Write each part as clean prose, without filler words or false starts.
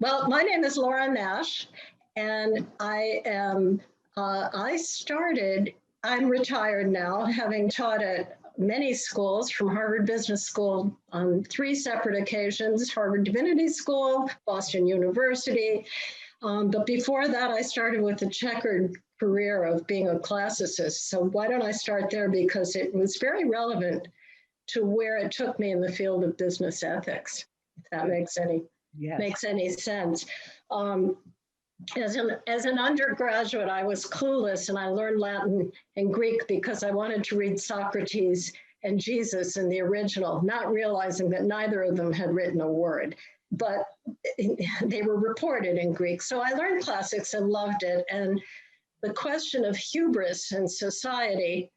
Well, my name is Laura Nash, and I'm retired now, having taught at many schools, from Harvard Business School on 3 separate occasions, Harvard Divinity School, Boston University. But before that, I started with a checkered career of being a classicist. So why don't I start there? Because it was very relevant to where it took me in the field of business ethics, if that makes any sense. As an undergraduate, I was clueless, and I learned Latin and Greek because I wanted to read Socrates and Jesus in the original, not realizing that neither of them had written a word, but they were reported in Greek. So I learned classics and loved it. And the question of hubris in society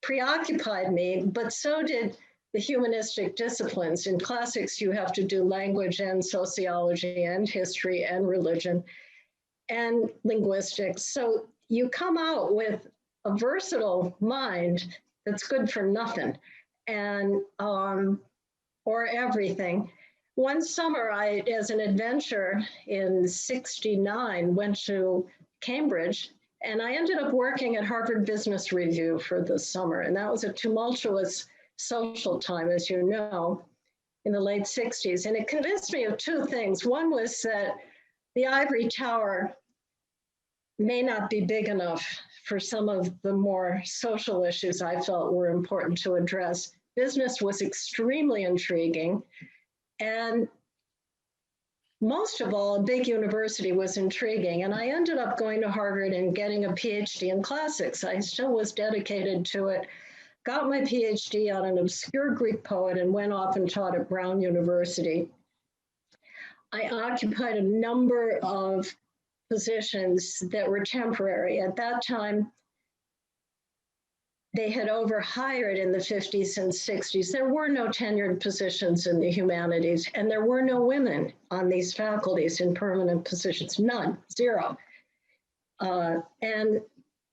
preoccupied me, but so did the humanistic disciplines. In classics, you have to do language and sociology and history and religion and linguistics. So you come out with a versatile mind that's good for nothing and or everything. One summer, I, as an adventure in '69, went to Cambridge, and I ended up working at Harvard Business Review for the summer. And that was a tumultuous social time, as you know, in the late '60s. And it convinced me of 2 things. One was that the ivory tower may not be big enough for some of the more social issues I felt were important to address. Business was extremely intriguing. And most of all, a big university was intriguing. And I ended up going to Harvard and getting a Ph.D. in classics. I still was dedicated to it, got my Ph.D. on an obscure Greek poet, and went off and taught at Brown University. I occupied a number of positions that were temporary. At that time, they had overhired in the 50s and 60s. There were no tenured positions in the humanities, and there were no women on these faculties in permanent positions, none, 0. And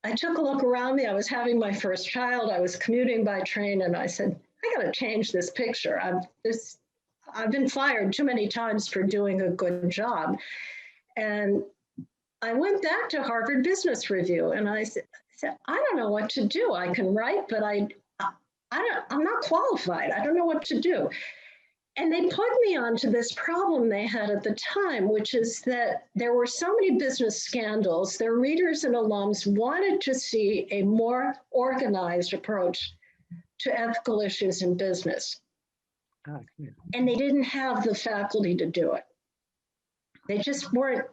I took a look around me. I was having my first child. I was commuting by train, and I said, I got to change this picture. I've been fired too many times for doing a good job. And I went back to Harvard Business Review, and I said, I don't know what to do. I can write, but I'm not qualified. I don't know what to do. And they put me onto this problem they had at the time, which is that there were so many business scandals. Their readers and alums wanted to see a more organized approach to ethical issues in business. And they didn't have the faculty to do it. They just weren't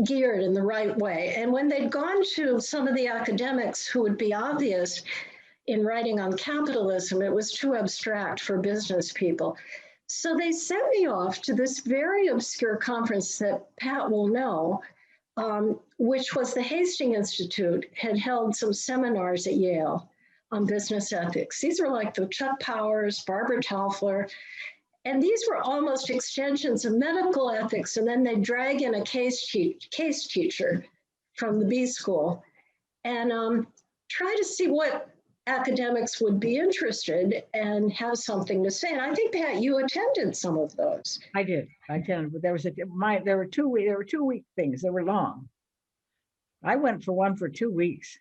geared in the right way. And when they'd gone to some of the academics who would be obvious in writing on capitalism, it was too abstract for business people. So they sent me off to this very obscure conference that Pat will know, which was the Hastings Institute had held some seminars at Yale on business ethics. These were like the Chuck Powers, Barbara Taufler, and these were almost extensions of medical ethics. And then they drag in a case teacher from the B school and try to see what academics would be interested and have something to say. And I think, Pat, you attended some of those. I did. I attended, but there were 2-week things. They were long. I went for one for 2 weeks.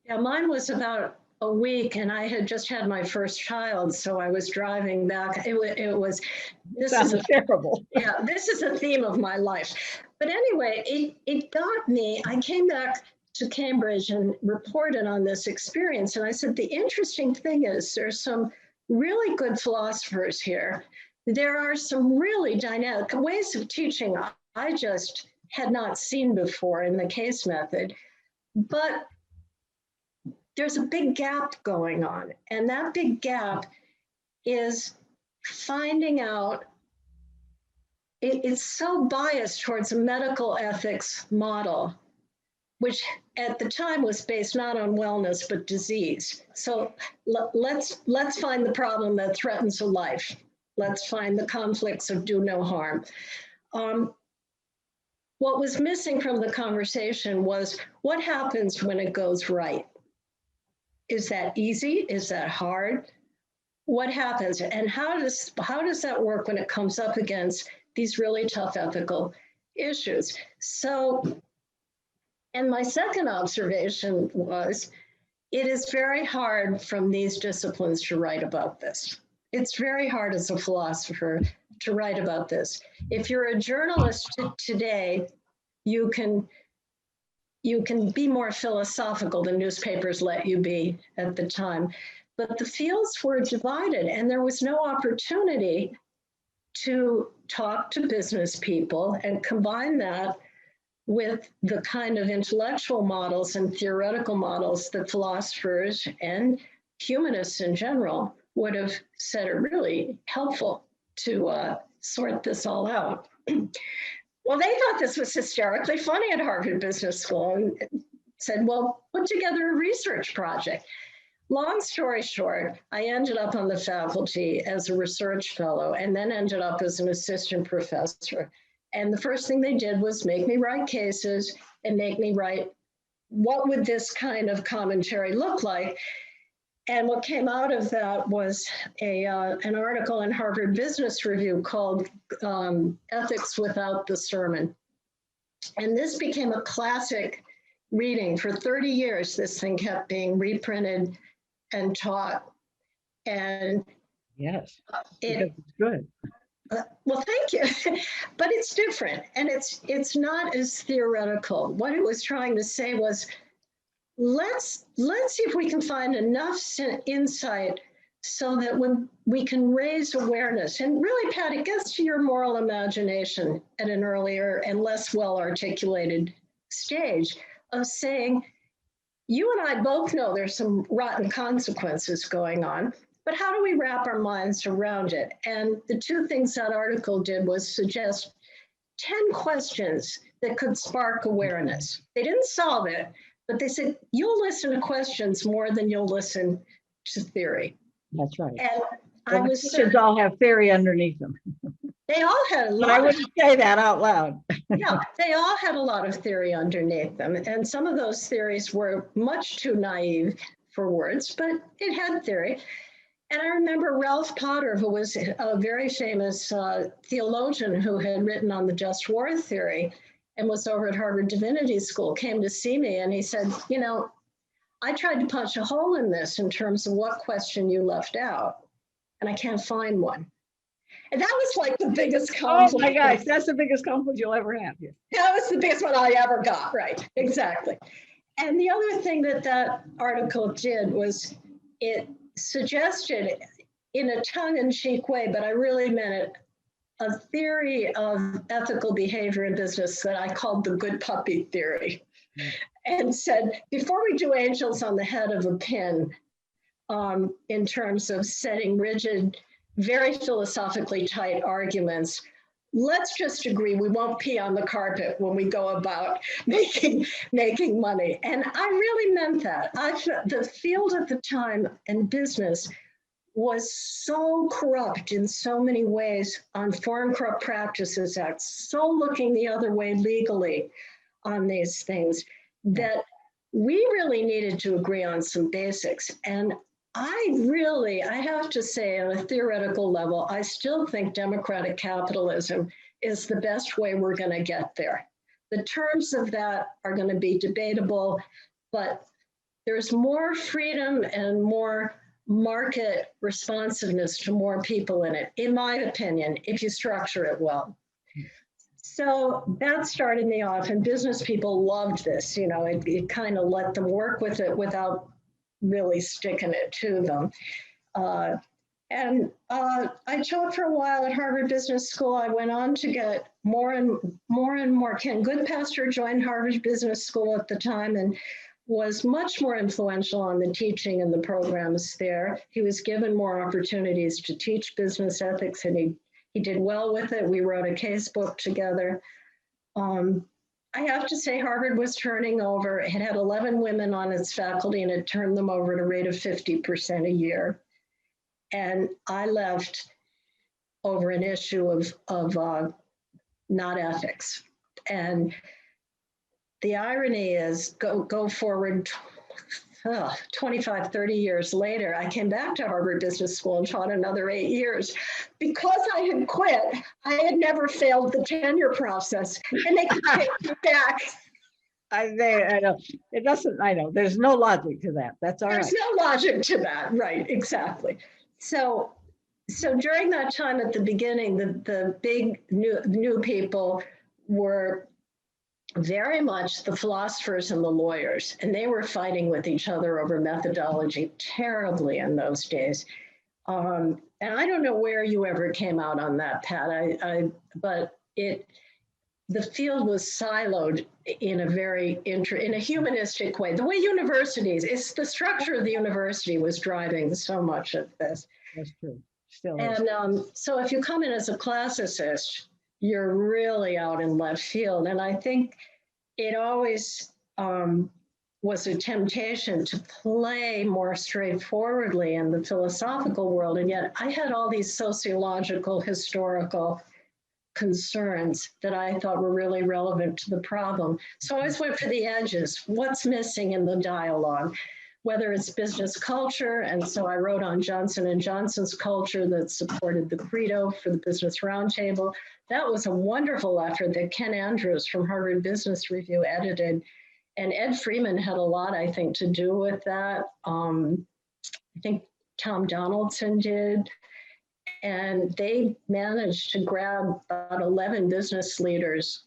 Yeah, mine was about a week, and I had just had my first child, so I was driving back. This is terrible. Yeah, this is a theme of my life. But anyway, it got me. I came back to Cambridge and reported on this experience, and I said, the interesting thing is there's some really good philosophers here. There are some really dynamic ways of teaching I just had not seen before in the case method, but there's a big gap going on. And that big gap is finding out, it's so biased towards a medical ethics model, which at the time was based not on wellness, but disease. So let's find the problem that threatens a life. Let's find the conflicts of do no harm. What was missing from the conversation was what happens when it goes right? Is that easy? Is that hard? What happens? And how does that work when it comes up against these really tough ethical issues. So, and my second observation was, it is very hard from these disciplines to write about this. It's very hard as a philosopher to write about this. If you're a journalist today, you can be more philosophical than newspapers let you be at the time. But the fields were divided, and there was no opportunity to talk to business people and combine that with the kind of intellectual models and theoretical models that philosophers and humanists in general would have said are really helpful to sort this all out. Well, they thought this was hysterically funny at Harvard Business School and said, well, put together a research project. Long story short, I ended up on the faculty as a research fellow and then ended up as an assistant professor. And the first thing they did was make me write cases and make me write, what would this kind of commentary look like? And what came out of that was an article in Harvard Business Review called Ethics Without the Sermon. And this became a classic reading. For 30 years, this thing kept being reprinted and taught. And yes, because it's good. Well, thank you. But it's different, and it's not as theoretical. What it was trying to say was, let's see if we can find enough insight so that when we can raise awareness. And really, Pat, it gets to your moral imagination at an earlier and less well-articulated stage of saying, you and I both know there's some rotten consequences going on, but how do we wrap our minds around it? And the two things that article did was suggest 10 questions that could spark awareness. They didn't solve it, but they said, you'll listen to questions more than you'll listen to theory. That's right. And I was questions all have theory underneath them. They all had a lot. But I wouldn't say that out loud. Yeah, they all had a lot of theory underneath them. And some of those theories were much too naive for words, but it had theory. And I remember Ralph Potter, who was a very famous theologian who had written on the just war theory and was over at Harvard Divinity School, came to see me and he said, you know, I tried to punch a hole in this in terms of what question you left out, and I can't find one. And that was like the biggest compliment. Oh my gosh, that's the biggest compliment you'll ever have. Yeah. That was the biggest one I ever got, right, exactly. And the other thing that that article did was it suggested in a tongue-in-cheek way, but I really meant it, a theory of ethical behavior in business that I called the good puppy theory. And said, before we do angels on the head of a pin, in terms of setting rigid, very philosophically tight arguments, let's just agree we won't pee on the carpet when we go about making money. And I really meant that. The field at the time in business was so corrupt in so many ways on Foreign Corrupt Practices Act, so looking the other way legally on these things, that we really needed to agree on some basics. And I have to say, on a theoretical level, I still think democratic capitalism is the best way we're going to get there. The terms of that are going to be debatable, but there's more freedom and more market responsiveness to more people in it, in my opinion, if you structure it well. So that started me off, and business people loved this. You know, it kind of let them work with it without really sticking it to them. I taught for a while at Harvard Business School. I went on to get more and more. Ken Goodpaster joined Harvard Business School at the time and was much more influential on the teaching and the programs there. He was given more opportunities to teach business ethics, and he did well with it. We wrote a case book together. I have to say Harvard was turning over. It had 11 women on its faculty and it turned them over at a rate of 50% a year. And I left over an issue of not ethics. And the irony is, go forward 25, 30 years later, I came back to Harvard Business School and taught another 8 years. Because I had quit, I had never failed the tenure process, and they could take me back. I know. It doesn't, I know, there's no logic to that. That's all right. There's no logic to that, right, exactly. So during that time at the beginning, the big new people were very much the philosophers and the lawyers, and they were fighting with each other over methodology terribly in those days. And I don't know where you ever came out on that, Pat. But the field was siloed in a very in a humanistic way. The way universities, it's the structure of the university was driving so much of this. That's true. Still is. And so if you come in as a classicist, you're really out in left field. And I think it always was a temptation to play more straightforwardly in the philosophical world. And yet I had all these sociological, historical concerns that I thought were really relevant to the problem. So I always went for the edges. What's missing in the dialogue? Whether it's business culture, and so I wrote on Johnson & Johnson's culture that supported the credo for the Business Roundtable. That was a wonderful effort that Ken Andrews from Harvard Business Review edited. And Ed Freeman had a lot, I think, to do with that. I think Tom Donaldson did. And they managed to grab about 11 business leaders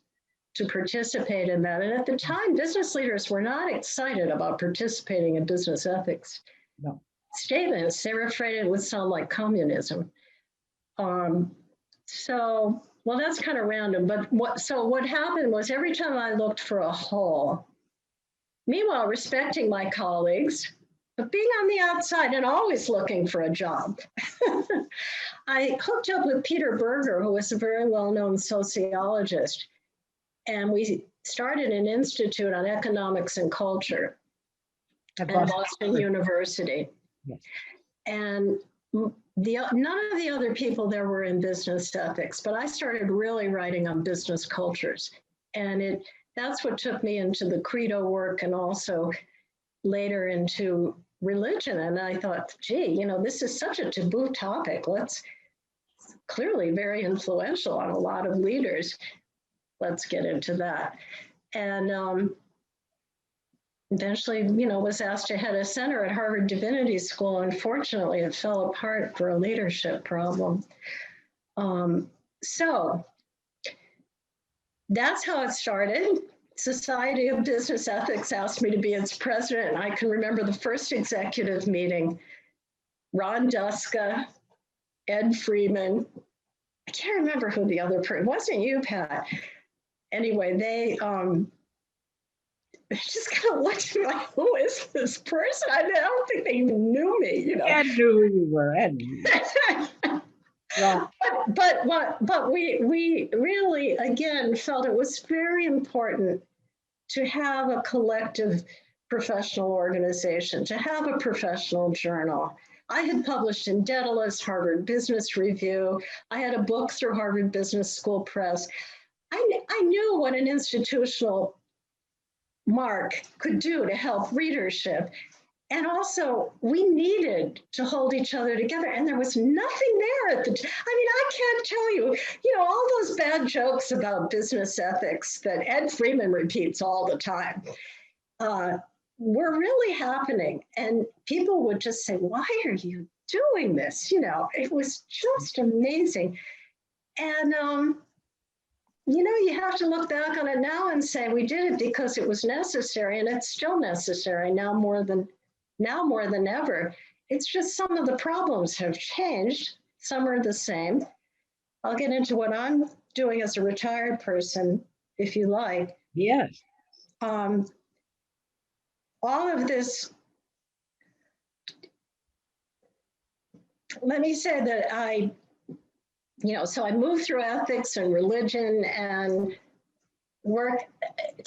to participate in that. And at the time, business leaders were not excited about participating in business ethics statements. They were afraid it would sound like communism. So, well, that's kind of random. But what happened was every time I looked for a hole, meanwhile, respecting my colleagues, but being on the outside and always looking for a job, I hooked up with Peter Berger, who was a very well-known sociologist. And we started an institute on economics and culture at Boston University. Yes. And none of the other people there were in business ethics, but I started really writing on business cultures. And that's what took me into the credo work and also later into religion. And I thought, gee, this is such a taboo topic. It's clearly very influential on a lot of leaders. Let's get into that. And eventually, was asked to head a center at Harvard Divinity School. Unfortunately, it fell apart for a leadership problem. So that's how it started. Society of Business Ethics asked me to be its president. I can remember the first executive meeting, Ron Duska, Ed Freeman. I can't remember who the other person, it wasn't you, Pat. Anyway, they just kind of looked at me like, who is this person? I don't think they even knew me, Ed knew who you were, Ed. Yeah. But we really, again, felt it was very important to have a collective professional organization, to have a professional journal. I had published in Daedalus, Harvard Business Review. I had a book through Harvard Business School Press. I knew what an institutional mark could do to help readership. And also, we needed to hold each other together. And there was nothing there at the time. I mean, I can't tell you, all those bad jokes about business ethics that Ed Freeman repeats all the time were really happening. And people would just say, why are you doing this? It was just amazing. And, you have to look back on it now and say, we did it because it was necessary, and it's still necessary now more than ever. It's just some of the problems have changed. Some are the same. I'll get into what I'm doing as a retired person, if you like. Yes. All of this, let me say that so I moved through ethics and religion and work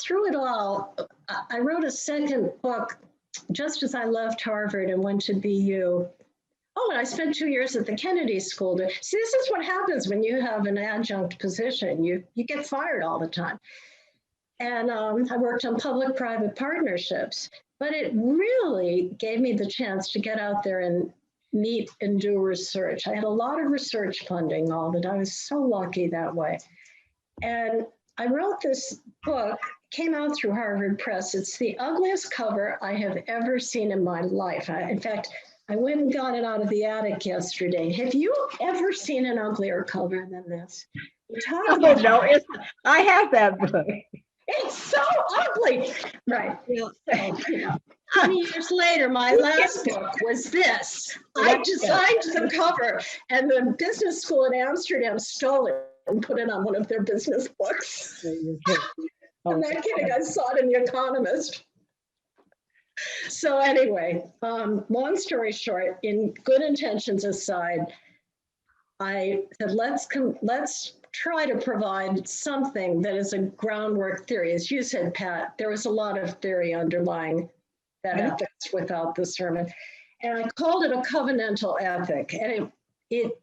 through it all. I wrote a second book just as I left Harvard and went to BU. Oh, and I spent 2 years at the Kennedy School. See, this is what happens when you have an adjunct position. You get fired all the time. And I worked on public-private partnerships. But it really gave me the chance to get out there and meet and do research. I had a lot of research funding, all that. I was so lucky that way. And I wrote this book, came out through Harvard Press. It's the ugliest cover I have ever seen in my life. In fact, I went and got it out of the attic yesterday. Have you ever seen an uglier cover than this? Oh, no, I have that book. It's so ugly. Right. Yeah. So, 20 years later, my last book was this. I designed the cover, and the business school in Amsterdam stole it and put it on one of their business books. I'm not kidding. I saw it in The Economist. So anyway, long story short, in good intentions aside, I said, let's try to provide something that is a groundwork theory. As you said, Pat, there was a lot of theory underlying that ethics without the sermon. And I called it a covenantal ethic. And it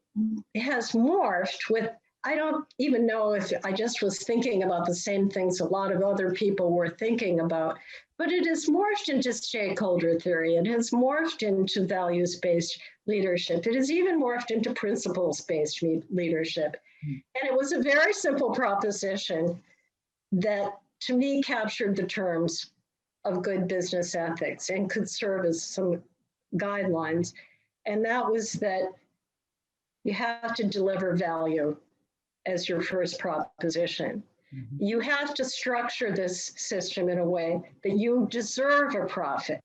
has morphed with, I don't even know if I just was thinking about the same things a lot of other people were thinking about, but it has morphed into stakeholder theory. It has morphed into values-based leadership. It has even morphed into principles-based leadership. And it was a very simple proposition that, to me, captured the terms of good business ethics and could serve as some guidelines. And that was that you have to deliver value as your first proposition. Mm-hmm. You have to structure this system in a way that you deserve a profit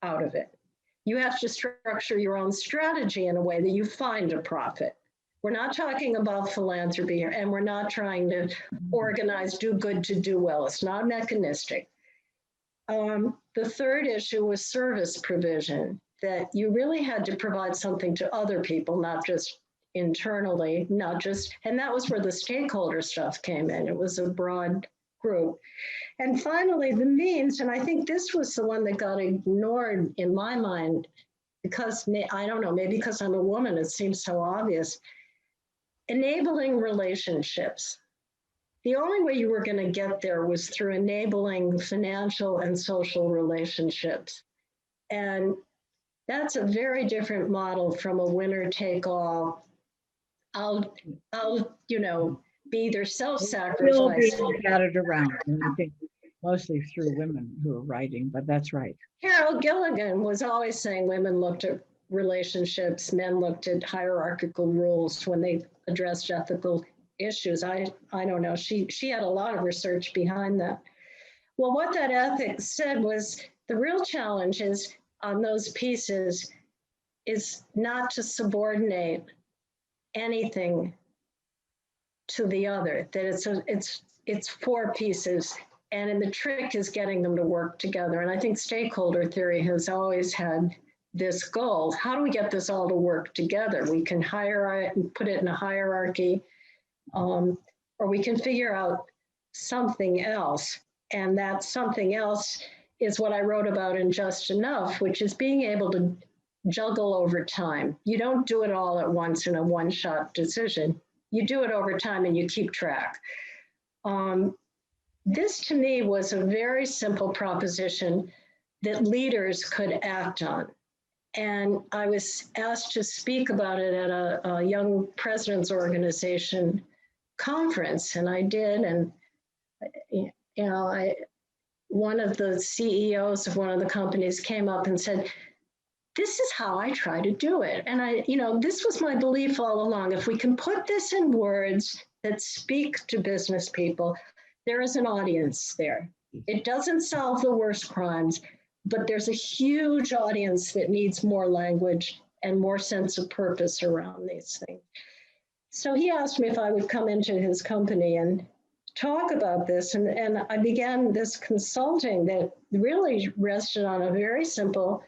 out of it. You have to structure your own strategy in a way that you find a profit. We're not talking about philanthropy here, and we're not trying to organize do good to do well. It's not mechanistic. The third issue was service provision, that you really had to provide something to other people, not just internally, and that was where the stakeholder stuff came in. It was a broad group. And finally, the means, and I think this was the one that got ignored in my mind because, I don't know, maybe because I'm a woman, it seems so obvious. Enabling relationships. The only way you were going to get there was through enabling financial and social relationships. And that's a very different model from a winner take all. I'll be either self-sacrificing. We'll be scattered around, and I think mostly through women who are writing, but that's right. Harold Gilligan was always saying women looked at relationships, men looked at hierarchical rules when they addressed ethical issues. I don't know. She had a lot of research behind that. Well, what that ethics said was the real challenge is on those pieces is not to subordinate anything to the other, that it's four pieces, and the trick is getting them to work together. And I think stakeholder theory has always had this goal. How do we get this all to work together? We can put it in a hierarchy, or we can figure out something else. And that something else is what I wrote about in Just Enough, which is being able to juggle over time. You don't do it all at once in a one-shot decision. You do it over time and you keep track. This to me was a very simple proposition that leaders could act on. And I was asked to speak about it at a Young Presidents Organization conference, and I did. And one of the CEOs of one of the companies came up and said, "This is how I try to do it." And this was my belief all along. If we can put this in words that speak to business people, there is an audience there. It doesn't solve the worst crimes, but there's a huge audience that needs more language and more sense of purpose around these things. So he asked me if I would come into his company and talk about this. And I began this consulting that really rested on a very simple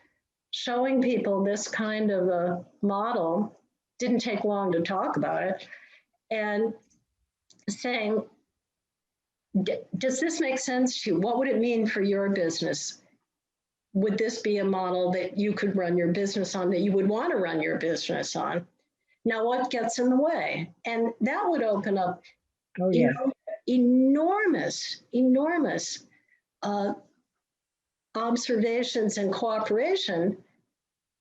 showing people this kind of a model. Didn't take long to talk about it, and saying, does this make sense to you? What would it mean for your business? Would this be a model that you could run your business on, that you would want to run your business on? Now, what gets in the way? And that would open up enormous observations and cooperation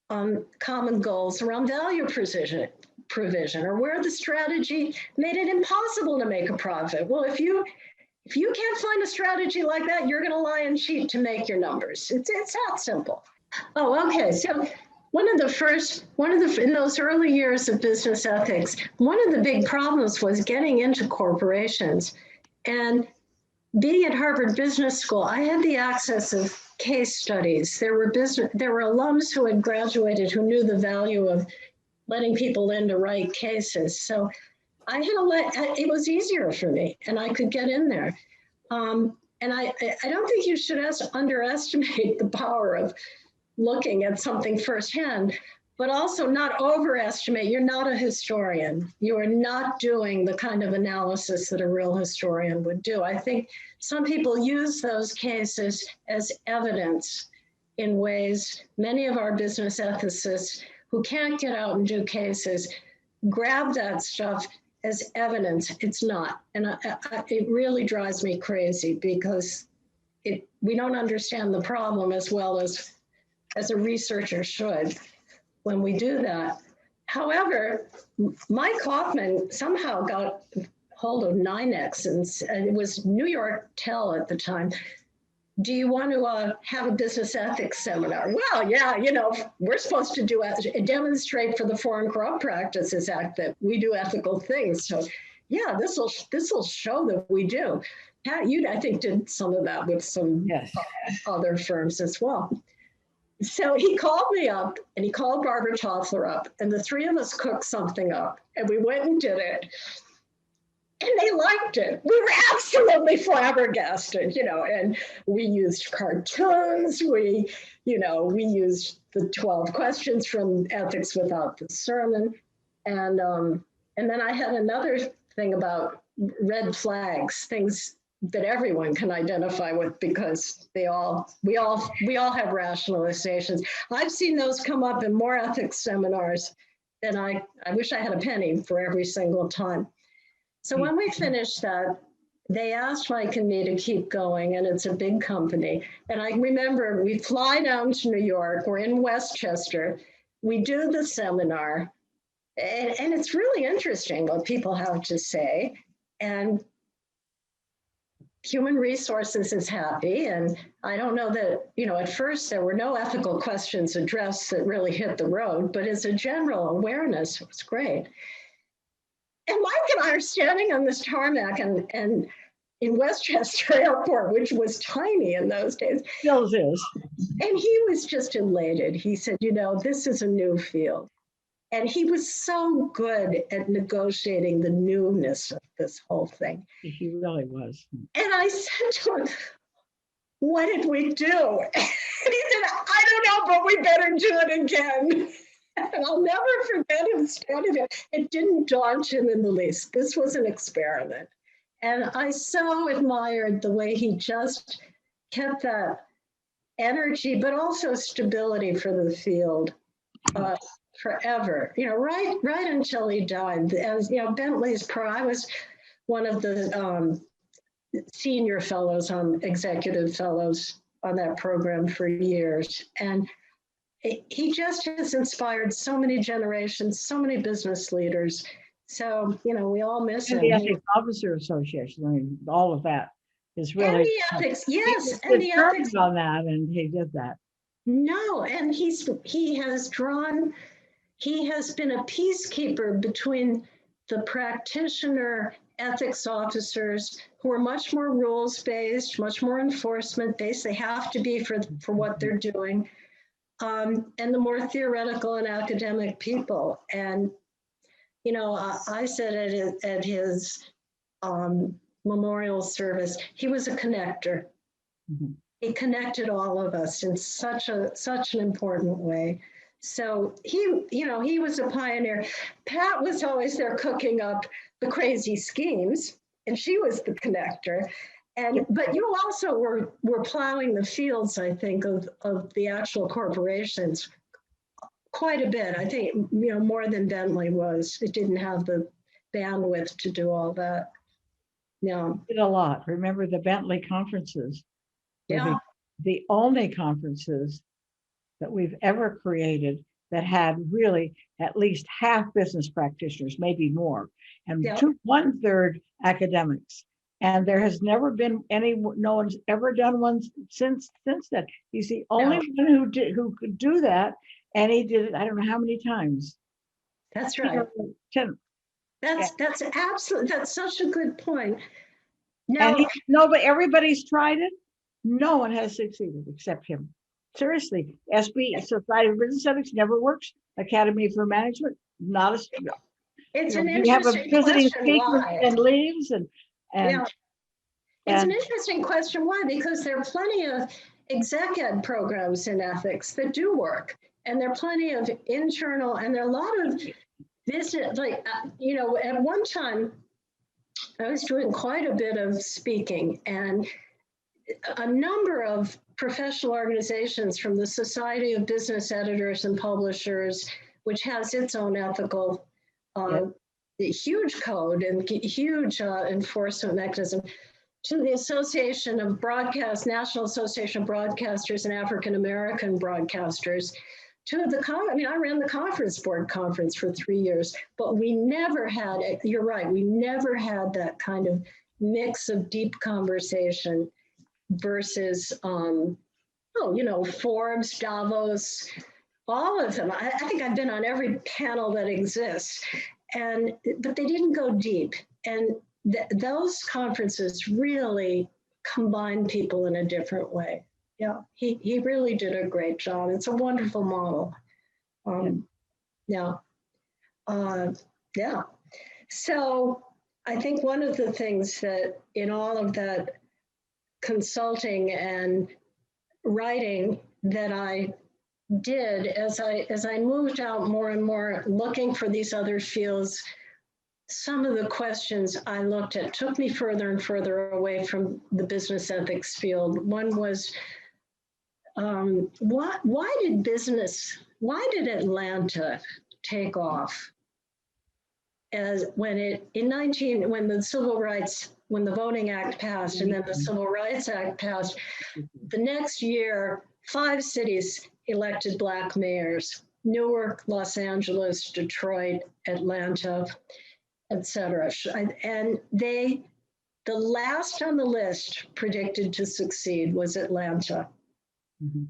on common goals around value provision, or where the strategy made it impossible to make a profit. Well, if you can't find a strategy like that, you're going to lie and cheat to make your numbers. It's that simple. Oh, okay. So in those early years of business ethics, one of the big problems was getting into corporations. And being at Harvard Business School, I had the access of case studies. There were alums who had graduated who knew the value of letting people in to write cases. So it was easier for me, and I could get in there. And I don't think you should underestimate the power of looking at something firsthand, but also not overestimate. You're not a historian. You are not doing the kind of analysis that a real historian would do. I think some people use those cases as evidence in ways. Many of our business ethicists who can't get out and do cases grab that stuff as evidence. It's not. And it really drives me crazy because we don't understand the problem as well as a researcher should when we do that. However, Mike Hoffman somehow got hold of NYNEX, and it was New York Tel at the time. Do you want to have a business ethics seminar? Well, yeah, we're supposed to demonstrate for the Foreign Corrupt Practices Act that we do ethical things. So yeah, this will show that we do. Pat, you, I think, did some of that with some other firms as well. So he called me up, and he called Barbara Toffler up, and the three of us cooked something up, and we went and did it. And they liked it. We were absolutely flabbergasted, and we used cartoons. We used the 12 questions from Ethics Without the Sermon. And then I had another thing about red flags, things that everyone can identify with because we all have rationalizations. I've seen those come up in more ethics seminars than I wish I had a penny for every single time. So when we finished that, they asked Mike and me to keep going, and it's a big company. And I remember we fly down to New York, we're in Westchester, we do the seminar, and it's really interesting what people have to say. And Human Resources is happy, and I don't know that, at first there were no ethical questions addressed that really hit the road, but as a general awareness, it was great. And Mike and I are standing on this tarmac and in Westchester Airport, which was tiny in those days. Still is. And he was just elated. He said, this is a new field. And he was so good at negotiating the newness of this whole thing. He really was. And I said to him, what did we do? And he said, I don't know, but we better do it again. And I'll never forget him standing there. It didn't daunt him in the least. This was an experiment. And I so admired the way he just kept that energy, but also stability for the field forever, right until he died. As Bentley's I was one of the senior fellows executive fellows on that program for years. And he just has inspired so many generations, so many business leaders. So, we all miss him. The Ethics Officer Association, all of that is really. And the ethics, yes. And the ethics on that, and he did that. No, and he has been a peacekeeper between the practitioner ethics officers who are much more rules-based, much more enforcement-based. They have to be for what they're doing. And the more theoretical and academic people. And, I said at his memorial service, he was a connector. Mm-hmm. He connected all of us in such an important way. So he was a pioneer. Pat was always there cooking up the crazy schemes, and she was the connector. But you also were plowing the fields, I think, of the actual corporations quite a bit. I think, more than Bentley was. It didn't have the bandwidth to do all that. No. Did a lot. Remember the Bentley conferences? Yeah. the only conferences that we've ever created that had really at least half business practitioners, maybe more, and Yeah. 1/3 academics. And there has never been any, no one's ever done one since then. He's the only one who could do that, and he did it, I don't know how many times. That's right. 10. That's absolutely, that's such a good point. And Now, no, but everybody's tried it. No one has succeeded except him. Seriously, SB, Society of Business Ethics, never works. Academy for Management, not a. it's an You have a interesting visiting question speaker why. and leaves, and Yeah, it's an and interesting question why, because there are plenty of exec ed programs in ethics that do work, and there are plenty of internal, and there are a lot of business, like, you know, at one time, I was doing quite a bit of speaking, and a number of professional organizations, from the Society of Business Editors and Publishers, which has its own ethical, huge code and huge enforcement mechanism, to the Association of National Association of Broadcasters and African American Broadcasters, to I mean, I ran the conference board conference for 3 years, but we never had, you're right, we never had that kind of mix of deep conversation versus, you know, Forbes, Davos, all of them. I think I've been on every panel that exists, but they didn't go deep. And those conferences really combine people in a different way. Yeah, he really did a great job. It's a wonderful model. Yeah. Yeah. So I think one of the things that in all of that consulting and writing that I did as I moved out more and more looking for these other fields, some of the questions I looked at took me further and further away from the business ethics field. One was, why did Atlanta take off when the Voting Act passed and then the Civil Rights Act passed? The next year, 5 cities elected Black mayors: Newark, Los Angeles, Detroit, Atlanta, etc. And the last on the list predicted to succeed was Atlanta. Mm-hmm.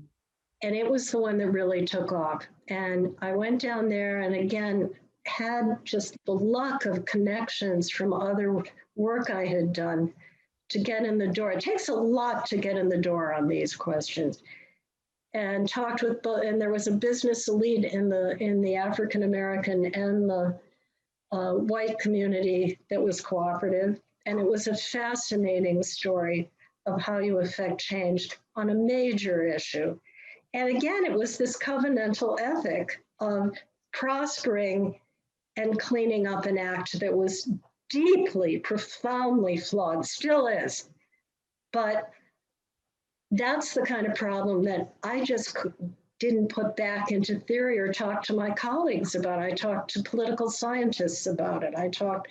And it was the one that really took off. And I went down there and again, had just the luck of connections from other work I had done to get in the door. It takes a lot to get in the door on these questions. And talked with and there was a business elite in the African American and the white community that was cooperative. And it was a fascinating story of how you affect change on a major issue. And again, it was this covenantal ethic of prospering and cleaning up an act that was deeply, profoundly flawed, still is. But that's the kind of problem that I just didn't put back into theory or talk to my colleagues about. I talked to political scientists about it. I talked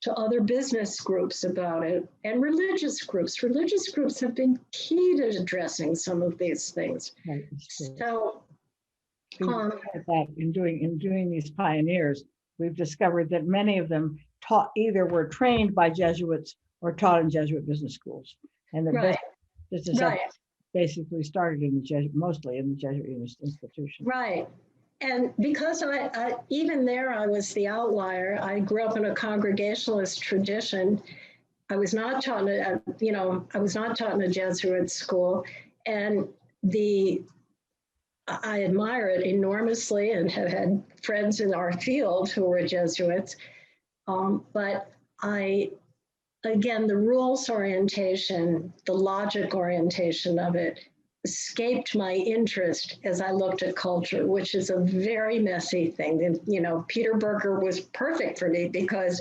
to other business groups about it, and religious groups. Religious groups have been key to addressing some of these things. Right. So, in doing these pioneers, we've discovered that many of them either were trained by Jesuits or taught in Jesuit business schools, and the business basically started mostly in the Jesuit institution. Right. And because I even there, I was the outlier. I grew up in a Congregationalist tradition. I was not taught in a Jesuit school, and I admire it enormously and have had friends in our field who were Jesuits. But again, the rules orientation, the logic orientation of it escaped my interest as I looked at culture, which is a very messy thing. And, Peter Berger was perfect for me because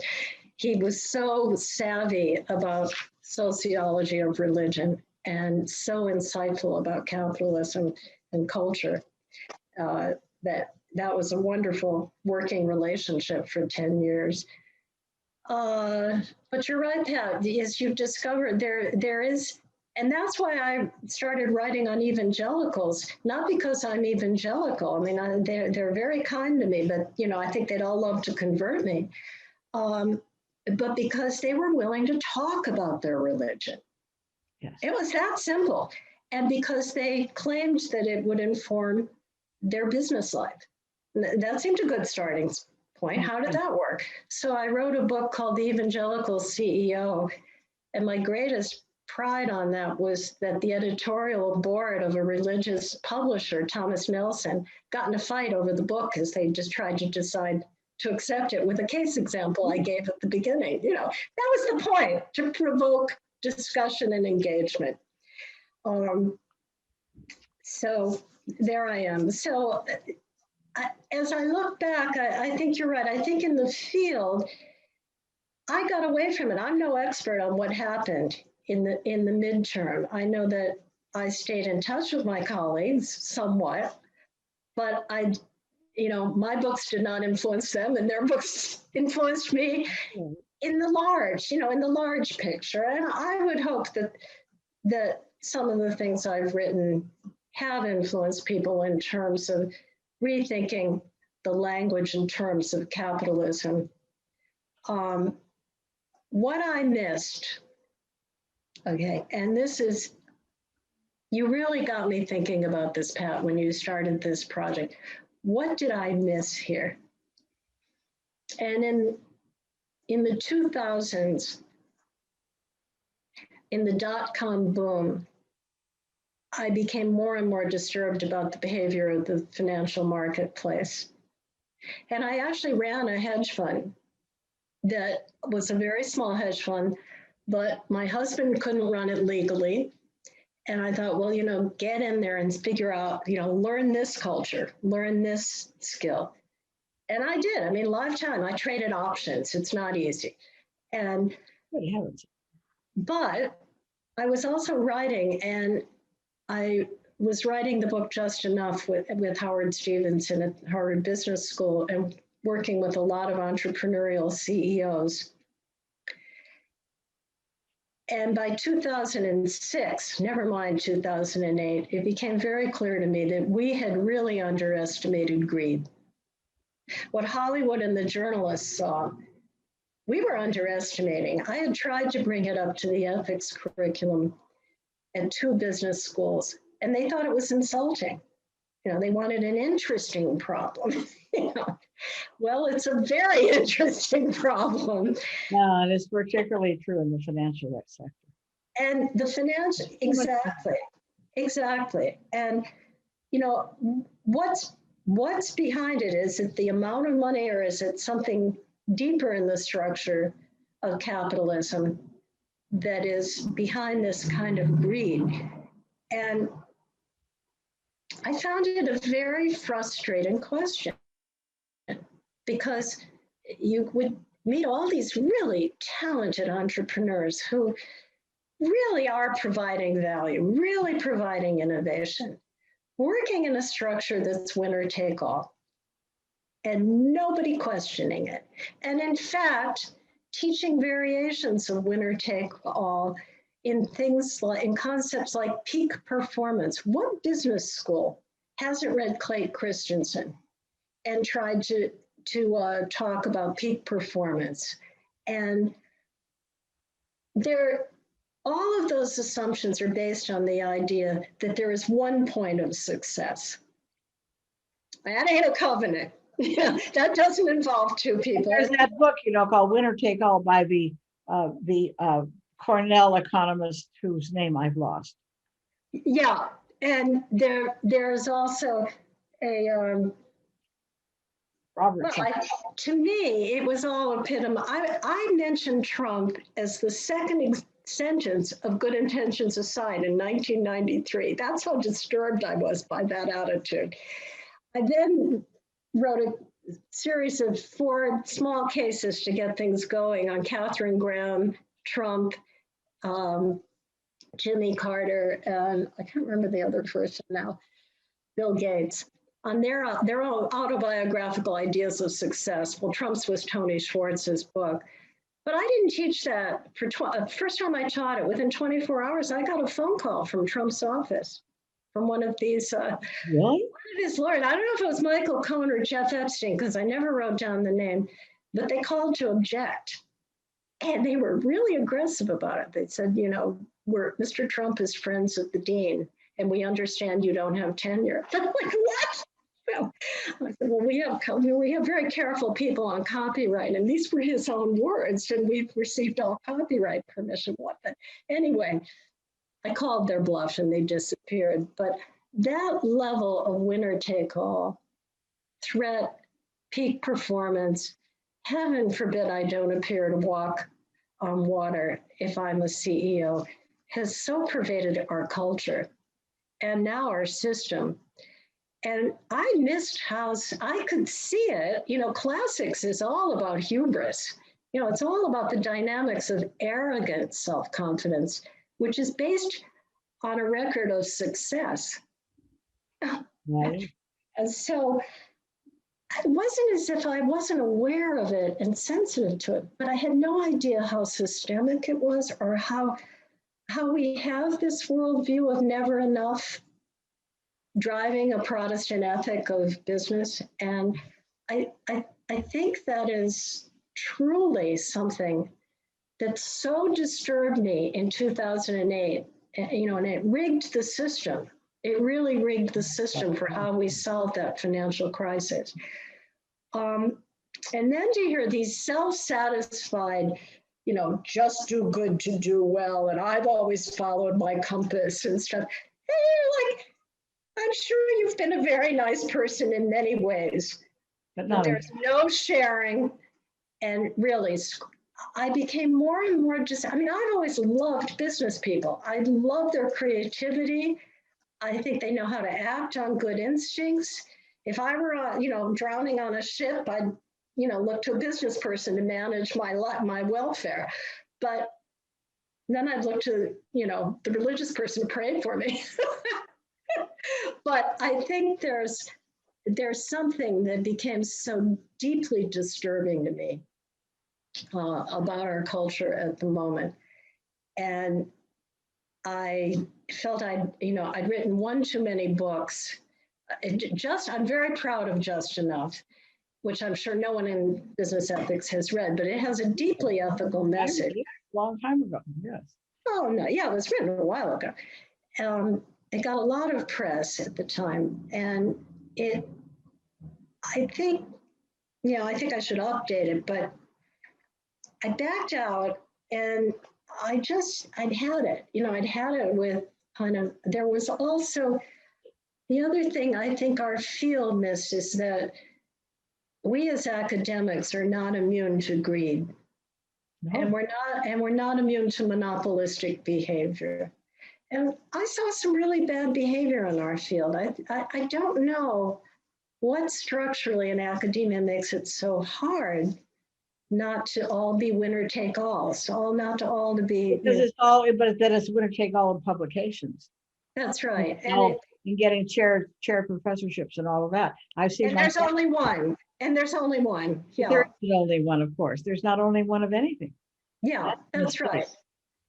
he was so savvy about sociology of religion and so insightful about capitalism and culture that was a wonderful working relationship for 10 years. But you're right, Pat, as you've discovered, there is And that's why I started writing on evangelicals, not because I'm evangelical. I mean, they're very kind to me, but, you know, I think they'd all love to convert me. But because they were willing to talk about their religion. Yes. It was that simple. And because they claimed that it would inform their business life. That seemed a good starting point. How did that work? So I wrote a book called The Evangelical CEO. And my greatest pride on that was that the editorial board of a religious publisher, Thomas Nelson, got in a fight over the book because they just tried to decide to accept it with a case example I gave at the beginning. You know, that was the point, to provoke discussion and engagement. So there I am. So as I look back, I think you're right. I think in the field, I got away from it. I'm no expert on what happened in the midterm. I know that I stayed in touch with my colleagues somewhat, but you know, my books did not influence them, and their books influenced me in the large, you know, in the large picture. And I would hope that some of the things I've written have influenced people in terms of rethinking the language in terms of capitalism. What I missed, okay, and this is, you really got me thinking about this, Pat, when you started this project. What did I miss here? And in the 2000s, in the dot-com boom, I became more and more disturbed about the behavior of the financial marketplace. And I actually ran a hedge fund that was a very small hedge fund, but my husband couldn't run it legally. And I thought, well, you know, get in there and figure out, you know, learn this culture, learn this skill. And I did. I mean, lifetime, I traded options. It's not easy. And, but I was also writing, and I was writing the book Just Enough with Howard Stevenson at Harvard Business School, and working with a lot of entrepreneurial CEOs. And by 2006, never mind 2008, it became very clear to me that we had really underestimated greed. What Hollywood and the journalists saw, we were underestimating. I had tried to bring it up to the ethics curriculum at 2 business schools, and they thought it was insulting. You know, they wanted an interesting problem. You know, well, it's a very interesting problem. No, and it's particularly true in the financial sector. And the financial, exactly. And, you know, what's behind it? Is it the amount of money, or is it something deeper in the structure of capitalism that is behind this kind of greed? And I found it a very frustrating question, because you would meet all these really talented entrepreneurs who really are providing value, really providing innovation, working in a structure that's winner take all, and nobody questioning it. And in fact, teaching variations of winner take all in things like, in concepts like peak performance. What business school hasn't read Clayton Christensen and tried to talk about peak performance? And all of those assumptions are based on the idea that there is one point of success. That ain't a covenant. Yeah, that doesn't involve 2 people. There's that book, you know, called Winner Take All by the Cornell economist whose name I've lost. Yeah, and there's also a Robertson. To me, it was all epitome. I mentioned Trump as the second sentence of Good Intentions Aside in 1993. That's how disturbed I was by that attitude. I then wrote a series of 4 small cases to get things going on Katharine Graham, Trump, Jimmy Carter, and I can't remember the other person now, Bill Gates, on their own autobiographical ideas of success. Well, Trump's was Tony Schwartz's book. But I didn't teach that for first time I taught it. Within 24 hours, I got a phone call from Trump's office, from one of these, Really? one of his lawyers. I don't know if it was Michael Cohen or Jeff Epstein, because I never wrote down the name, but they called to object. And they were really aggressive about it. They said, you know, Mr. Trump is friends with the dean, and we understand you don't have tenure. I'm like, what? Well, I said, well, we have very careful people on copyright, and these were his own words, and we've received all copyright permission. What? But anyway, I called their bluff, and they disappeared. But that level of winner take all, threat, peak performance, heaven forbid I don't appear to walk on water if I'm a CEO, has so pervaded our culture and now our system. And I missed how I could see it. You know, classics is all about hubris. You know, it's all about the dynamics of arrogant self-confidence, which is based on a record of success. Right. And so it wasn't as if I wasn't aware of it and sensitive to it, but I had no idea how systemic it was, or how we have this worldview of never enough driving a Protestant ethic of business. And I think that is truly something that so disturbed me in 2008, you know, and it rigged the system. It really rigged the system for how we solved that financial crisis. And then to hear these self-satisfied, you know, just do good to do well, and I've always followed my compass and stuff. And you're like, I'm sure you've been a very nice person in many ways, but there's no sharing. And really, I became more and more I mean, I've always loved business people. I love their creativity. I think they know how to act on good instincts. If I were, you know, drowning on a ship, I'd, you know, look to a business person to manage my welfare. But then I'd look to, you know, the religious person to pray for me. But I think there's something that became so deeply disturbing to me about our culture at the moment. And I felt I'd written one too many books. I'm very proud of Just Enough, which I'm sure no one in business ethics has read, but it has a deeply ethical message. A long time ago, yes. Oh, no, yeah, it was written a while ago. It got a lot of press at the time, and I think I should update it, but I backed out, and I'd had it, you know, I'd had it with kind of, there was also, the other thing I think our field missed is that we as academics are not immune to greed. No. And we're not immune to monopolistic behavior. And I saw some really bad behavior in our field. I don't know what structurally in academia makes it so hard not to all be winner take all. So not to all to be. Because it's all, but then it's winner take all in publications. That's right. And getting chair professorships and all of that. I've seen. And there's only one. And there's only one. Yeah. There's only one, of course. There's not only one of anything. Yeah, that's right.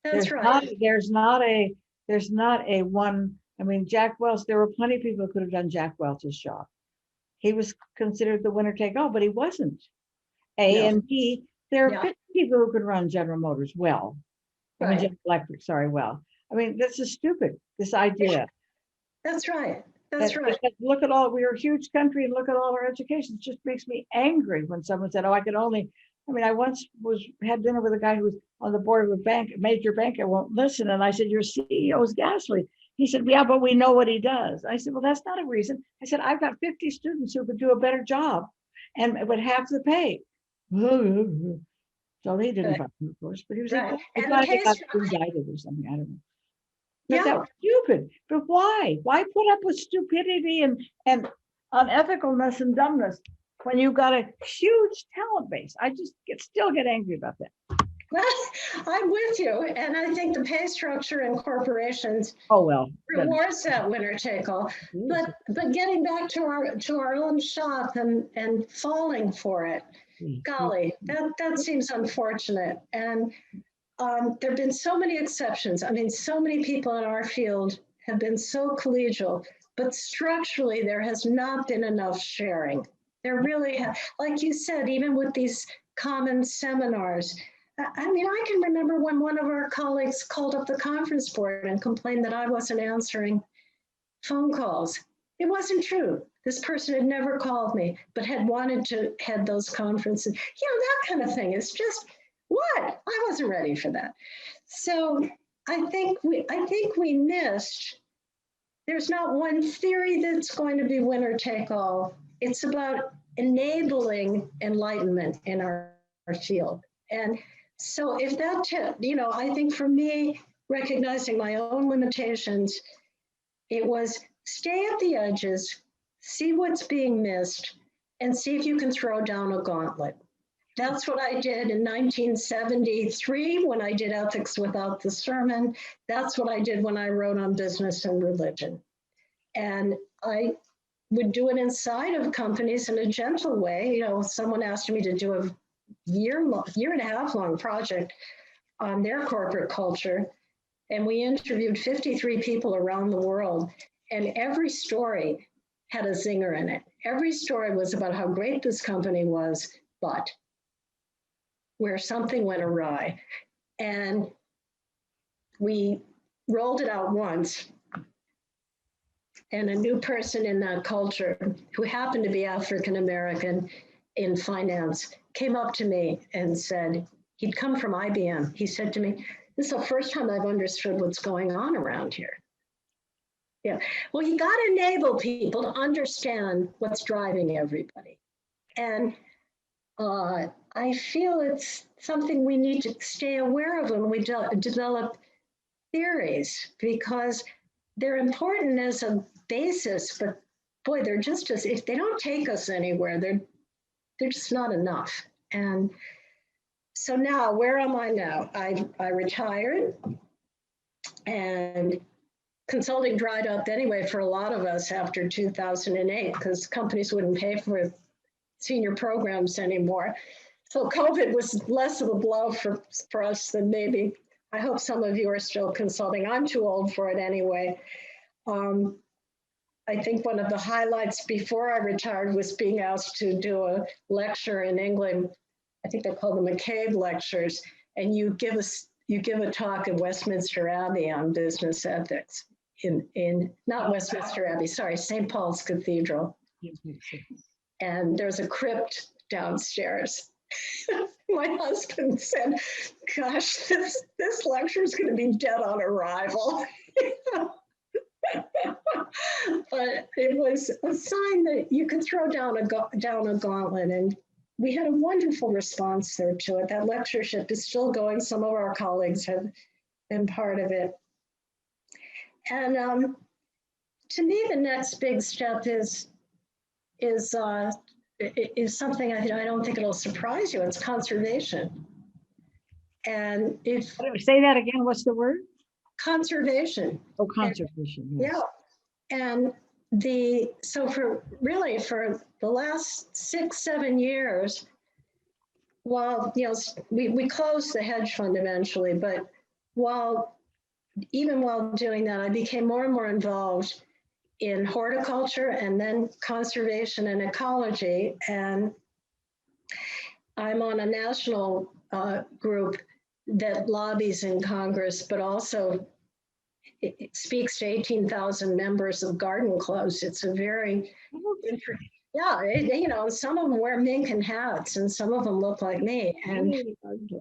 That's right. There's not a one. I mean, Jack Welch, there were plenty of people who could have done Jack Welch's job. He was considered the winner take all, but he wasn't. And B, there are 50 people who could run General Motors well. I mean, General Electric, sorry, well. I mean, this is stupid, this idea. That's right. That's right. Look at all, we're a huge country and look at all our education. It just makes me angry when someone said, oh, I once had dinner with a guy who was on the board of a bank, a major bank. I won't listen. And I said, your CEO is ghastly. He said, yeah, but we know what he does. I said, well, that's not a reason. I said, I've got 50 students who could do a better job and would have the pay. So he didn't fight him, of course, but he was like, he got indicted or something. I don't know. But that was stupid. But why? Why put up with stupidity and unethicalness and dumbness when you've got a huge talent base? I just still get angry about that. Well, I'm with you, and I think the pay structure in corporations rewards that winner take all. But getting back to our own shop and falling for it, golly, that seems unfortunate. And there have been so many exceptions. I mean, so many people in our field have been so collegial, but structurally there has not been enough sharing. There really have, like you said, even with these common seminars. I mean, I can remember when one of our colleagues called up the conference board and complained that I wasn't answering phone calls. It wasn't true. This person had never called me, but had wanted to head those conferences. That kind of thing. It's just, what? I wasn't ready for that. So I think we missed, there's not one theory that's going to be winner take all. It's about enabling enlightenment in our field. And so if that, I think for me, recognizing my own limitations, it was stay at the edges, see what's being missed, and see if you can throw down a gauntlet. That's what I did in 1973 when I did Ethics Without the Sermon. That's what I did when I wrote on business and religion. And I would do it inside of companies in a gentle way. Someone asked me to do a year and a half long project on their corporate culture. And we interviewed 53 people around the world. And every story had a zinger in it. Every story was about how great this company was, but where something went awry. And we rolled it out once. And a new person in that culture, who happened to be African American in finance, came up to me and said, he'd come from IBM. He said to me, "This is the first time I've understood what's going on around here." Yeah, well, you got to enable people to understand what's driving everybody. And I feel it's something we need to stay aware of when we develop theories, because they're important as a basis, but boy, they're just as, if they don't take us anywhere, they're just not enough. And so now, where am I now? I retired, and consulting dried up anyway for a lot of us after 2008, because companies wouldn't pay for senior programs anymore. So COVID was less of a blow for us than maybe, I hope some of you are still consulting. I'm too old for it anyway. I think one of the highlights before I retired was being asked to do a lecture in England. I think they call them McCabe lectures, and you give a talk at Westminster Abbey on business ethics in not Westminster Abbey, sorry, St. Paul's Cathedral. And there's a crypt downstairs. My husband said, "Gosh, this lecture is going to be dead on arrival." But it was a sign that you could throw down a gauntlet, and we had a wonderful response there to it. That lectureship is still going. Some of our colleagues have been part of it. And to me, the next big step is something I don't think it'll surprise you. It's conservation. And if say that again, what's the word? Conservation. Oh, conservation. Yes. Yeah. And so for the last 6-7 years, while we closed the hedge fund eventually, but even while doing that, I became more and more involved in horticulture and then conservation and ecology. And I'm on a national group that lobbies in Congress, but also it speaks to 18,000 members of garden clubs. It's a very, some of them wear mink and hats, and some of them look like me. And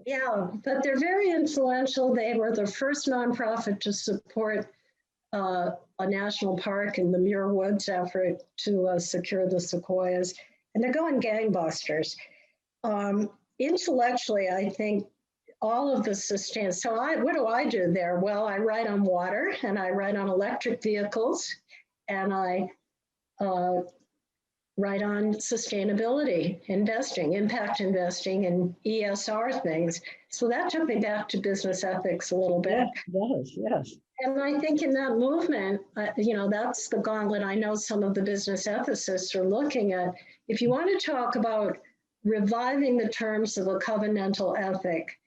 yeah, but they're very influential. They were the first nonprofit to support a national park in the Muir Woods effort to secure the sequoias, and they're going gangbusters. Intellectually, I think all of the so what do I do there? Well, I write on water, and I write on electric vehicles, and I write on sustainability investing, impact investing, and ESR things. So that took me back to business ethics a little bit. Yes. And I think in that movement, that's the gauntlet I know some of the business ethicists are looking at. If you want to talk about reviving the terms of a covenantal ethic,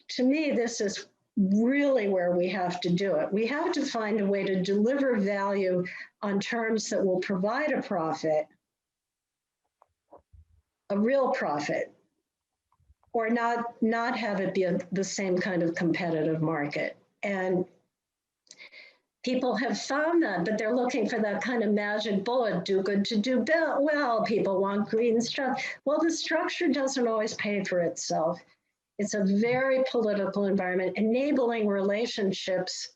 to me, this is really where we have to do it. We have to find a way to deliver value on terms that will provide a profit, a real profit, or not have it be the same kind of competitive market. And people have found that, but they're looking for that kind of magic bullet, do good to do well. People want green stuff. Well, the structure doesn't always pay for itself. It's a very political environment. Enabling relationships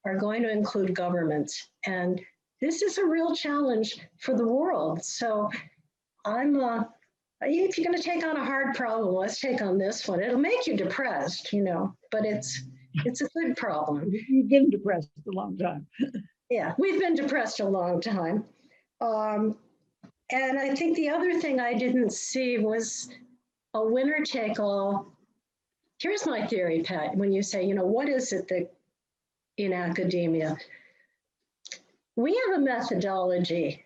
are going to include governments. And this is a real challenge for the world. So if you're going to take on a hard problem, let's take on this one. It'll make you depressed, but it's a good problem. You've been depressed a long time. Yeah, we've been depressed a long time. And I think the other thing I didn't see was a winner take all. Here's my theory, Pat, when you say, what is it that in academia? We have a methodology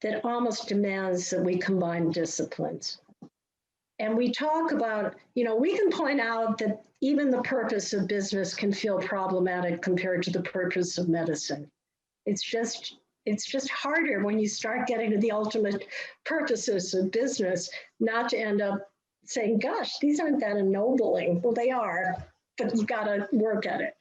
that almost demands that we combine disciplines. And we talk about, we can point out that even the purpose of business can feel problematic compared to the purpose of medicine. It's just harder when you start getting to the ultimate purposes of business, not to end up saying, gosh, these aren't that ennobling. Well, they are, but you've got to work at it.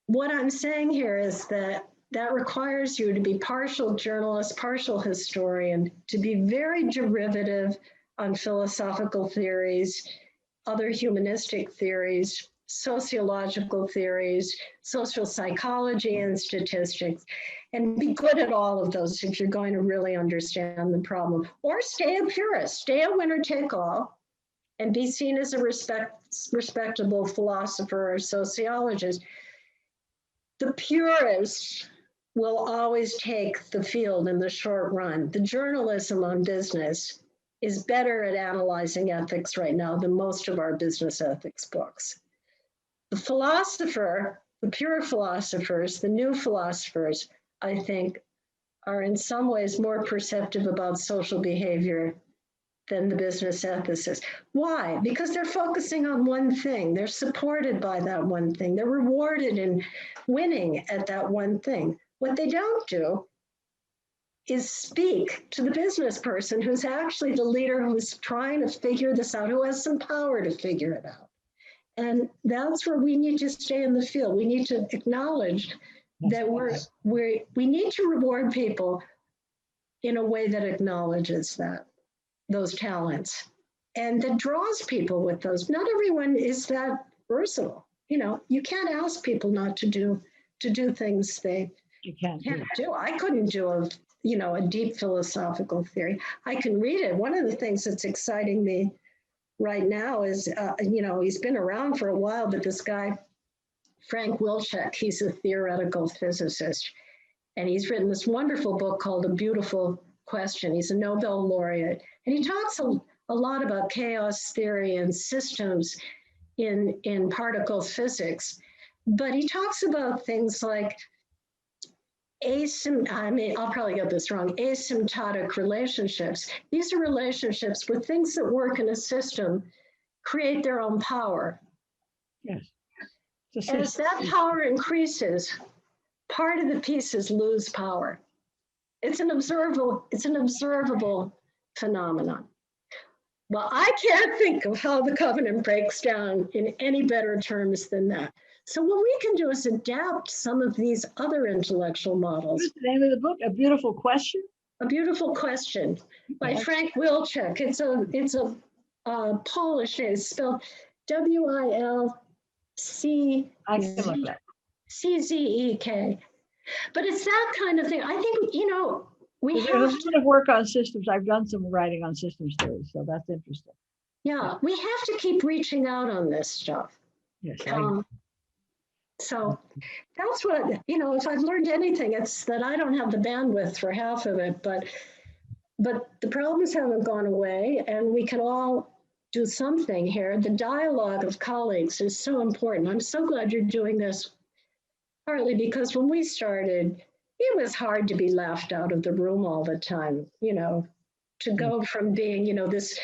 What I'm saying here is that requires you to be partial journalist, partial historian, to be very derivative on philosophical theories, other humanistic theories, sociological theories, social psychology and statistics, and be good at all of those if you're going to really understand the problem. Or stay a purist, stay a winner take all, and be seen as a respectable philosopher or sociologist. The purists will always take the field in the short run. The journalism on business is better at analyzing ethics right now than most of our business ethics books. The philosopher, the pure philosophers, the new philosophers, I think, are in some ways more perceptive about social behavior than the business ethicists. Why? Because they're focusing on one thing. They're supported by that one thing. They're rewarded in winning at that one thing. What they don't do is speak to the business person who's actually the leader who's trying to figure this out, who has some power to figure it out. And that's where we need to stay in the field. We need to acknowledge that we need to reward people in a way that acknowledges those talents and that draws people with those. Not everyone is that versatile. You can't ask people not to do things they can't do. I couldn't do a deep philosophical theory. I can read it. One of the things that's exciting me right now is, he's been around for a while, but this guy, Frank Wilczek, he's a theoretical physicist, and he's written this wonderful book called A Beautiful Question. He's a Nobel laureate, and he talks a lot about chaos theory and systems in particle physics, but he talks about things like I'll probably get this wrong, asymptotic relationships. These are relationships where things that work in a system create their own power. Yes. As that power increases, part of the pieces lose power. It's an observable phenomenon. Well, I can't think of how the covenant breaks down in any better terms than that. So what we can do is adapt some of these other intellectual models. What's the name of the book? A Beautiful Question? A Beautiful Question by Frank Wilczek. It's a Polish name. It's spelled Wilczek. But it's that kind of thing. I think, we have a lot of work on systems. I've done some writing on systems theory, so that's interesting. Yeah, we have to keep reaching out on this stuff. Yes. So that's what, if I've learned anything, it's that I don't have the bandwidth for half of it, but the problems haven't gone away, and we can all do something here. The dialogue of colleagues is so important. I'm so glad you're doing this, partly because when we started, it was hard to be laughed out of the room all the time. to go from being, this,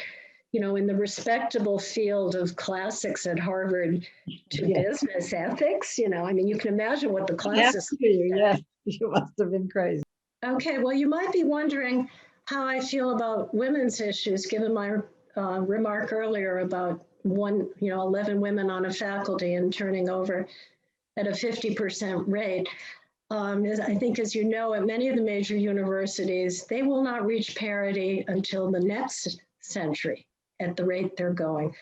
in the respectable field of classics at Harvard to business ethics. I mean, you can imagine what the classes. Yeah, you must have been crazy. Okay, well, you might be wondering how I feel about women's issues, given my remark earlier about 11 women on a faculty and turning over at a 50% rate. I think, as you know, at many of the major universities, they will not reach parity until the next century at the rate they're going.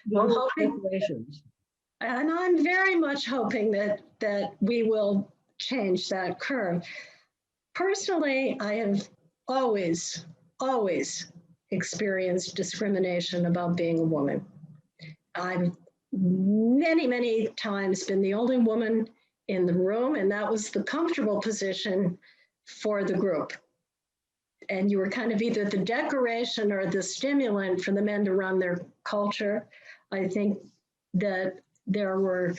And I'm very much hoping that we will change that curve. Personally, I have always experienced discrimination about being a woman. I've many times been the only woman in the room, and that was the comfortable position for the group. And you were kind of either the decoration or the stimulant for the men to run their culture. I think that there were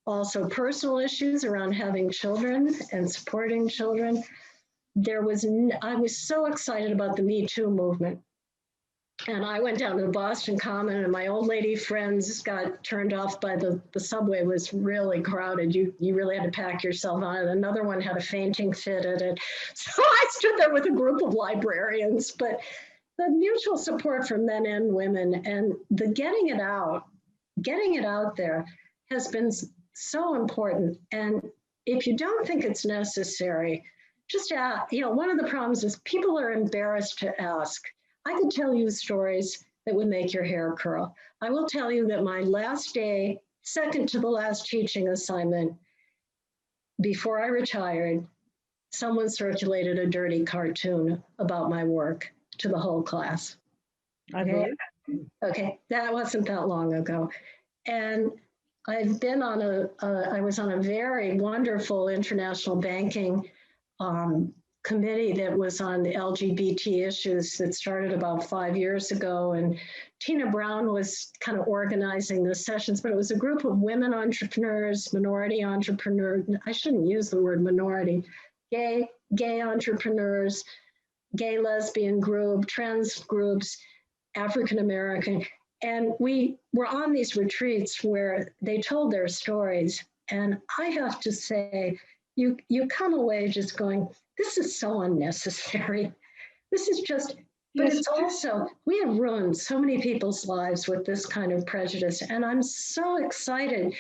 also personal issues around having children and supporting children. I was so excited about the Me Too movement. And I went down to the Boston Common, and my old lady friends got turned off by the subway was really crowded. You really had to pack yourself on it. Another one had a fainting fit at it. So I stood there with a group of librarians, but the mutual support from men and women and the getting it out there has been so important. And if you don't think it's necessary, just ask. One of the problems is people are embarrassed to ask. I could tell you stories that would make your hair curl. I will tell you that my last day, second to the last teaching assignment, before I retired, someone circulated a dirty cartoon about my work to the whole class. Okay, that wasn't that long ago. And I've been I was on a very wonderful international banking committee that was on the LGBT issues that started about 5 years ago. And Tina Brown was kind of organizing the sessions, but it was a group of women entrepreneurs, minority entrepreneurs. I shouldn't use the word minority, gay entrepreneurs, gay lesbian group, trans groups, African American. And we were on these retreats where they told their stories. And I have to say, you come away just going, this is so unnecessary. This is just, but it's also, we have ruined so many people's lives with this kind of prejudice. And I'm so excited.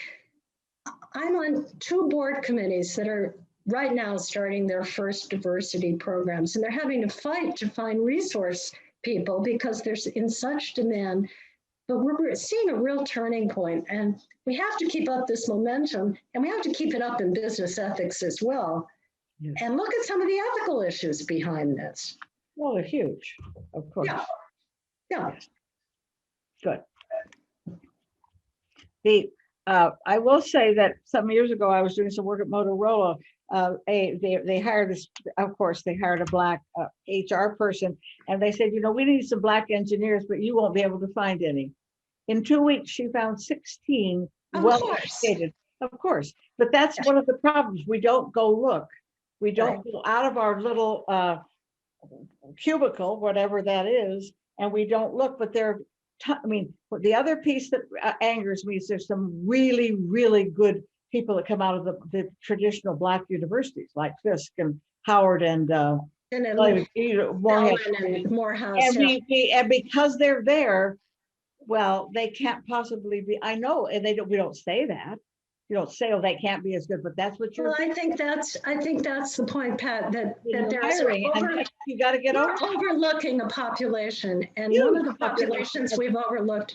I'm on 2 board committees that are right now starting their first diversity programs. And they're having to fight to find resource people because there's in such demand. But we're seeing a real turning point, and we have to keep up this momentum, and we have to keep it up in business ethics as well. Yes. And look at some of the ethical issues behind this. Well, they're huge, of course. Yeah. Yes. Good. I will say that some years ago, I was doing some work at Motorola. They hired this, of course, they hired a Black HR person, and they said, we need some Black engineers, but you won't be able to find any. In 2 weeks, she found 16 well-educated, of course. But that's one of the problems. We don't go look. We don't go out of our little cubicle, whatever that is, and we don't look. But the other piece that angers me is there's some really, really good people that come out of the traditional Black universities, like Fisk and Howard and Morehouse. And because they're there, well, they can't possibly be. I know, and we don't say that. You don't say, they can't be as good, but that's what you're. Well, I think that's the point, Pat. That there's you got to get overlooking a population, and one of the populations we've overlooked,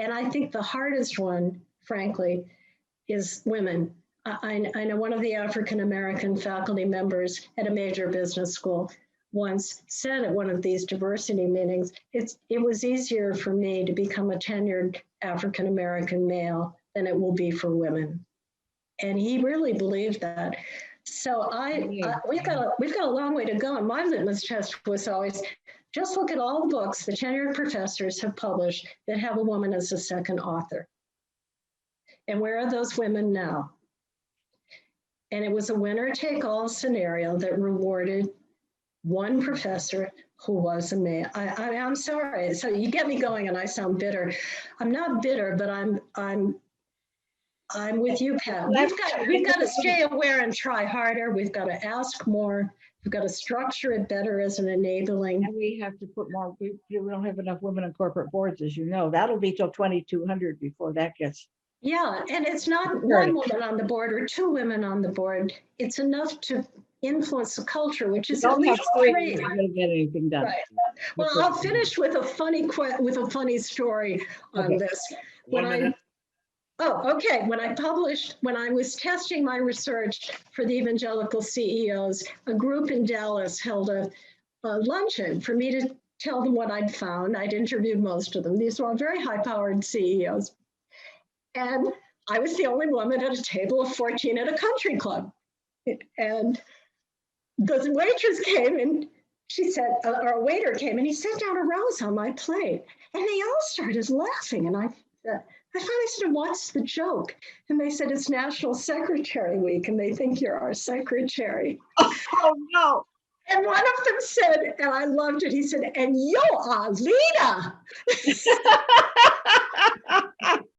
and I think the hardest one, frankly, is women. I know one of the African American faculty members at a major business school once said at one of these diversity meetings, it was easier for me to become a tenured African American male than it will be for women. And he really believed that. So we've got a long way to go. And my litmus test was always, just look at all the books the tenured professors have published that have a woman as a second author. And where are those women now? And it was a winner-take-all scenario that rewarded one professor who was a man. I'm sorry. So you get me going and I sound bitter. I'm not bitter, but I'm with you, Pat. We've got to stay aware and try harder. We've got to ask more. We've got to structure it better as an enabling. And we have to put more, we don't have enough women on corporate boards, as you know. That'll be till 2200 before that gets. Yeah, and it's not one woman on the board or two women on the board. It's enough to influence the culture, which is at least three. You're going to get anything done. Right. Well, I'll finish with a funny story on this. One minute. Oh, okay. When I was testing my research for the evangelical CEOs, a group in Dallas held a luncheon for me to tell them what I'd found. I'd interviewed most of them. These were all very high-powered CEOs. And I was the only woman at a table of 14 at a country club. And the waitress came and she said, or a waiter came and he set down a rose on my plate. And they all started laughing. And I finally said, what's the joke? And they said, it's National Secretary Week, and they think you're our secretary. Oh, no. And one of them said, and I loved it, he said, and you're our leader.